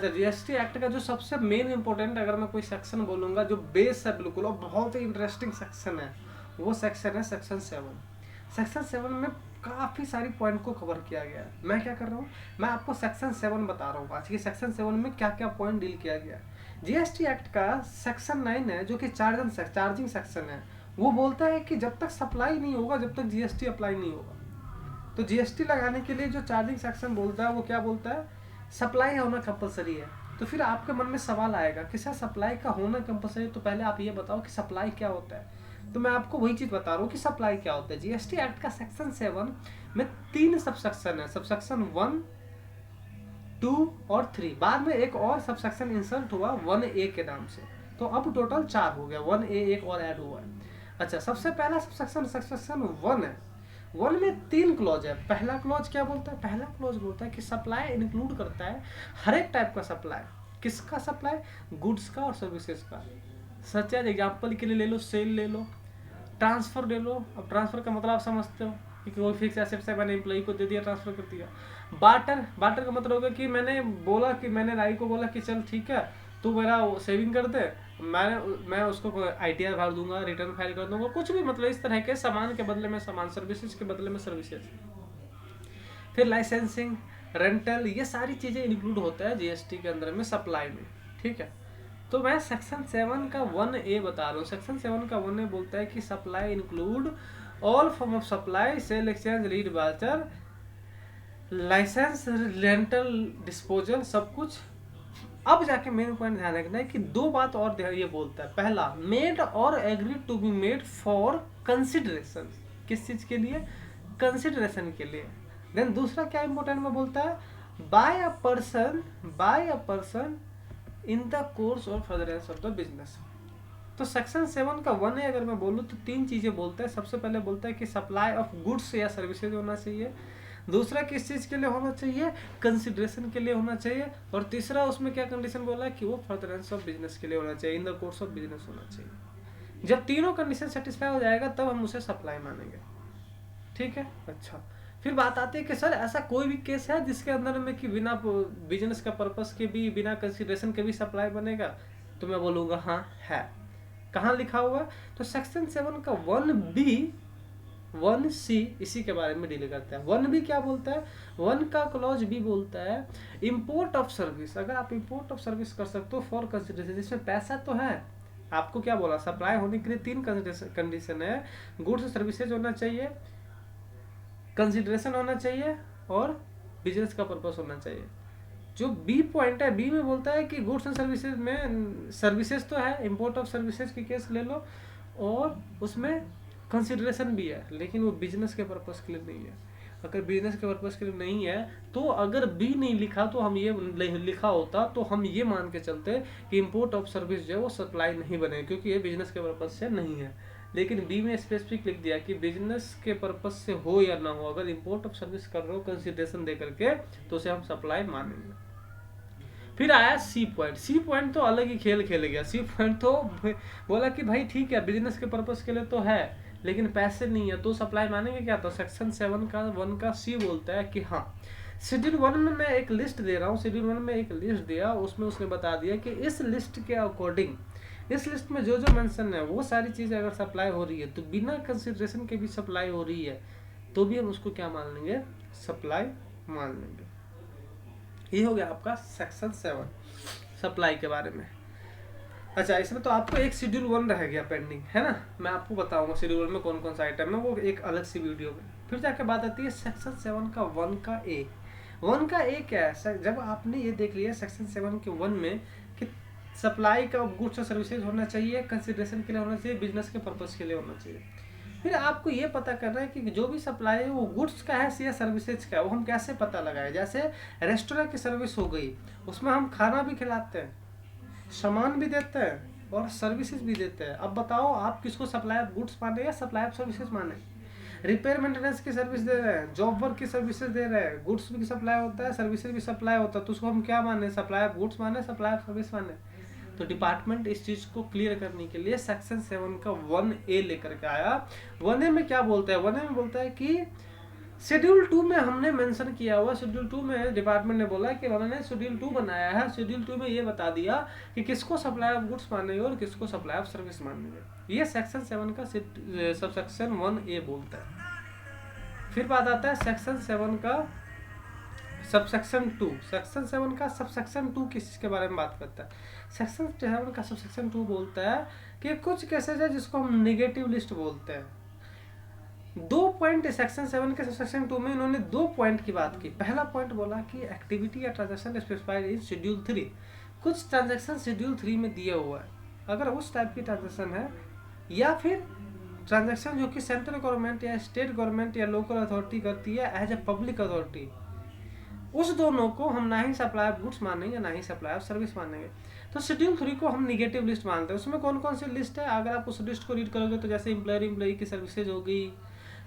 GST act का जो सबसे मेन इंपॉर्टेंट अगर मैं कोई सेक्शन बोलूंगा जो बेस है बिल्कुल और बहुत ही इंटरेस्टिंग सेक्शन है, वो सेक्शन है सेक्शन 7। सेक्शन 7 में काफ़ी सारी पॉइंट को कवर किया गया है। मैं क्या कर रहा हूँ, मैं आपको सेक्शन 7 बता रहा हूँ आज की सेक्शन 7 में क्या क्या पॉइंट डील किया गया है। जीएसटी एक्ट का सेक्शन 9 है जो कि चार्जिंग सेक्शन है। वो बोलता है कि जब तक सप्लाई नहीं होगा, जब तक जीएसटी अप्लाई नहीं होगा। तो जीएसटी लगाने के लिए जो चार्जिंग सेक्शन बोलता है वो क्या बोलता है, सप्लाई होना कंपलसरी है। तो फिर आपके मन में सवाल आएगा कि सर सप्लाई का होना कंपलसरी, तो पहले आप ये बताओ कि सप्लाई क्या होता है। तो मैं आपको वही चीज बता रहा हूँ कि सप्लाई क्या होता है। जीएसटी एक्ट का सेक्शन 7 में 3 सबसेक्शन है, सबसेक्शन 1, 2 और 3। बाद में एक और सबसेक्शन इंसर्ट हुआ 1A के नाम से, तो अब टोटल 4 हो गया, 1A एक और ऐड हुआ है। अच्छा, सबसे पहला सबसेक्शन 1 है। 1 में 3 क्लॉज है। पहला क्लॉज क्या बोलता है, पहला क्लॉज बोलता है कि सप्लाई इंक्लूड करता है हर एक टाइप का सप्लाई। किसका सप्लाई, गुड्स का और सर्विसेज का। सच एज एग्जाम्पल के लिए ले लो, सेल ले लो, ट्रांसफर ले लो। अब ट्रांसफर का मतलब आप समझते हो कि कोई फिक्स एसेट से मैंने एम्प्लॉई को दे दिया, ट्रांसफर कर दिया। बार्टर का मतलब होगा कि मैंने बोला कि मैंने राई को बोला कि चल ठीक है तू मेरा सेविंग कर दे, मैं उसको आईटीआर भर दूंगा, रिटर्न फाइल कर दूंगा, कुछ भी मतलब इस तरह के सामान के बदले में सामान, सर्विसेज के बदले में सर्विसेज। फिर लाइसेंसिंग, रेंटल, ये सारी चीज़ें इंक्लूड होता है जीएसटी के अंदर में सप्लाई में। ठीक है, तो मैं सेक्शन 7 का 1A बता रहा हूँ। सेक्शन 7 का 1A बोलता है कि supply include all form of supply, sale, exchange, lead, barter, licence, rental, disposal, सब कुछ। अब जाके मेन पॉइंट ध्यान रखना है कि 2 बात और ये बोलता है। पहला, मेड और agree to be made for consideration. किस चीज के लिए, कंसिडरेशन के लिए। देन दूसरा क्या इंपॉर्टेंट में बोलता है, by a person in the course और फर्दरेंस ऑफ द बिजनेस। तो सेक्शन 7 का 1A अगर मैं बोलूँ तो 3 चीजें बोलता है। सबसे पहले बोलता है कि सप्लाई ऑफ गुड्स या सर्विसेज होना चाहिए। दूसरा किस चीज के लिए होना चाहिए, कंसिडरेशन के लिए होना चाहिए। और तीसरा उसमें क्या कंडीशन बोला है कि वो फर्दरेंस ऑफ बिजनेस के लिए होना चाहिए, इन द कोर्स ऑफ बिजनेस होना चाहिए। जब तीनों कंडीशन सेटिस्फाई हो जाएगा तब हम उसे सप्लाई मानेंगे। ठीक है। अच्छा, फिर बात आती है कि सर ऐसा कोई भी केस है जिसके अंदर में कि बिना बिजनेस का पर्पस के भी, बिना कंसिडरेशन के भी सप्लाई बनेगा। तो मैं बोलूँगा हाँ है। कहाँ लिखा हुआ, तो सेक्शन 7 का 1B 1C इसी के बारे में डील करता है। 1B क्या बोलता है, 1 का क्लॉज B बोलता है इंपोर्ट ऑफ सर्विस। अगर आप इंपोर्ट ऑफ सर्विस कर सकते हो फॉर कंसिडरेशन, जिसमें पैसा तो है। आपको क्या बोला, सप्लाई होने के लिए 3 कंडीशन है, गुड्स सर्विसेज होना चाहिए, कंसिडरेशन होना चाहिए और बिजनेस का पर्पस होना चाहिए। जो बी पॉइंट है, बी में बोलता है कि गुड्स एंड सर्विसेज में सर्विसेज तो है, इंपोर्ट ऑफ सर्विसेज की केस ले लो, और उसमें कंसिडरेशन भी है, लेकिन वो बिजनेस के पर्पस के लिए नहीं है। अगर बिजनेस के पर्पस के लिए नहीं है तो अगर बी नहीं लिखा तो हम ये लिखा होता तो हम ये मान के चलते कि इंपोर्ट ऑफ सर्विस जो है वो सप्लाई नहीं बने, क्योंकि ये बिजनेस के पर्पस से नहीं है। लेकिन बी में स्पेसिफिक लिख दिया कि बिजनेस के पर्पस से हो या ना हो, अगर इंपोर्ट ऑफ सर्विस कर रहे हो कंसिडरेशन दे करके तो उसे हम सप्लाई मानेंगे। फिर आया सी पॉइंट। सी पॉइंट तो अलग ही खेल खेल गया। सी पॉइंट तो बोला कि भाई ठीक है बिजनेस के पर्पस के लिए तो है लेकिन पैसे नहीं है तो सप्लाई मानेंगे क्या। तो सेक्शन 7 का 1 का सी बोलता है कि हाँ, शेड्यूल 1 में मैं एक लिस्ट दे रहा हूँ, शेड्यूल 1 में एक लिस्ट दिया, उसमें उसने बता दिया कि इस लिस्ट के अकॉर्डिंग, इस लिस्ट में जो जो मेंशन है वो सारी चीज़ें अगर सप्लाई हो रही है तो बिना कंसिडरेशन के भी सप्लाई हो रही है तो भी हम उसको क्या मान लेंगे, सप्लाई मान लेंगे। ये हो गया आपका सेक्शन 7 सप्लाई के बारे में। अच्छा, इसमें तो आपको एक शेड्यूल 1 रह गया पेंडिंग, है ना। मैं आपको बताऊंगा शेड्यूल 1 में कौन कौन सा आइटम है, वो एक अलग सी वीडियो में। फिर जाके बात आती है सेक्शन 7 का 1 का ए। 1 का ए क्या है, जब आपने ये देख लिया सेक्शन 7 के 1 में कि सप्लाई का गुड्स और सर्विसेज होना चाहिए, कंसिडरेशन के लिए होना चाहिए, बिजनेस के पर्पज के लिए होना चाहिए। फिर आपको ये पता करना है कि जो भी सप्लाई है वो गुड्स का है या सर्विसेज का है, वो हम कैसे पता लगाए। जैसे रेस्टोरेंट की सर्विस हो गई, उसमें हम खाना भी खिलाते हैं, सामान भी देते हैं और सर्विसेज भी देते हैं। अब बताओ आप किसको सप्लाई ऑफ गुड्स माने या सप्लाई ऑफ सर्विसेज माने। रिपेयर मेंटेनेंस की सर्विस दे रहे हैं, जॉब वर्क की सर्विसेज दे रहे हैं, गुड्स भी सप्लाई होता है, सर्विसेज भी सप्लाई होता है, तो उसको हम क्या माने, सप्लाई ऑफ गुड्स माने, सप्लाई ऑफ सर्विस माने। तो डिपार्टमेंट इस चीज को क्लियर करने के लिए सेक्शन 7 का 1A लेकर के आया। 1A में क्या बोलता है, 1A में बोलता है कि शेड्यूल 2 में हमने मेंशन किया हुआ, शेड्यूल 2 में डिपार्टमेंट ने बोला कि उन्होंने शेड्यूल 2 बनाया है, शेड्यूल 2 में ये बता दिया कि किसको सप्लाई ऑफ गुड्स मानेंगे और किसको सप्लाई ऑफ सर्विस मानेंगे। ये सेक्शन 7 का सबसेक्शन 1A बोलता है। फिर बात आता है सेक्शन 7 का सबसेक्शन 2। सेक्शन 7 का सबसेक्शन 2 किस के बारे में बात करता है? सेक्शन 7 का सबसेक्शन 2 बोलता है कि कुछ केसेस है जिसको हम निगेटिव लिस्ट बोलते हैं। 2 पॉइंट सेक्शन 7 के सेक्शन 2 में इन्होंने 2 पॉइंट की बात की। पहला पॉइंट बोला कि एक्टिविटी या ट्रांजैक्शन स्पेसिफाइड इन शेड्यूल 3। कुछ ट्रांजैक्शन शेड्यूल 3 में दिया हुआ है, अगर उस टाइप की ट्रांजैक्शन है या फिर ट्रांजैक्शन जो कि सेंट्रल गवर्नमेंट या स्टेट गवर्नमेंट या लोकल अथॉरिटी करती है एज ए पब्लिक अथॉरिटी, उस दोनों को हम ना ही सप्लाई ऑफ गुड्स मानेंगे ना ही सप्लाई ऑफ सर्विस मानेंगे। तो शेड्यूल 3 को हम निगेटिव लिस्ट मानते हैं। उसमें कौन कौन सी लिस्ट है? अगर आप उस लिस्ट को रीड करोगे तो जैसे एम्प्लॉय की सर्विसेज हो गई,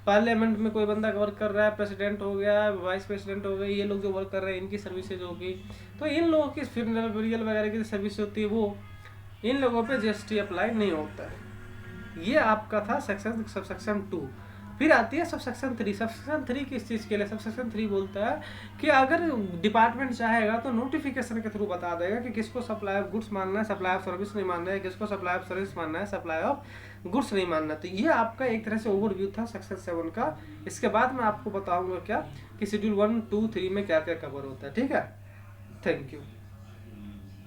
पार्लियामेंट में कोई बंदा वर्क कर रहा है, प्रेसिडेंट हो गया, वाइस प्रेसिडेंट हो गए, ये लोग जो वर्क कर रहे हैं इनकी सर्विसेज होगी। तो इन लोगों की फ्यूनरल बरियल वगैरह की सर्विस होती है, वो इन लोगों पे जीएसटी अप्लाई नहीं होता है। ये आपका था सबसेक्शन 2। फिर आती है सबसेक्शन 3। सबसेक्शन 3 किस चीज़ के लिए? सबसेक्शन 3 बोलता है कि अगर डिपार्टमेंट चाहेगा तो नोटिफिकेशन के थ्रू बता देगा कि किसको सप्लाई ऑफ गुड्स मानना है, सप्लाई ऑफ सर्विस नहीं मानना है, किसको सप्लाई ऑफ सर्विस मानना है, सप्लाई ऑफ गुड्स नहीं मानना। तो ये आपका एक तरह से ओवरव्यू था सेक्शन 7 का। इसके बाद मैं आपको बताऊंगा क्या कि शेड्यूल 1, 2, 3 में क्या क्या कवर होता है। ठीक है, थैंक यू।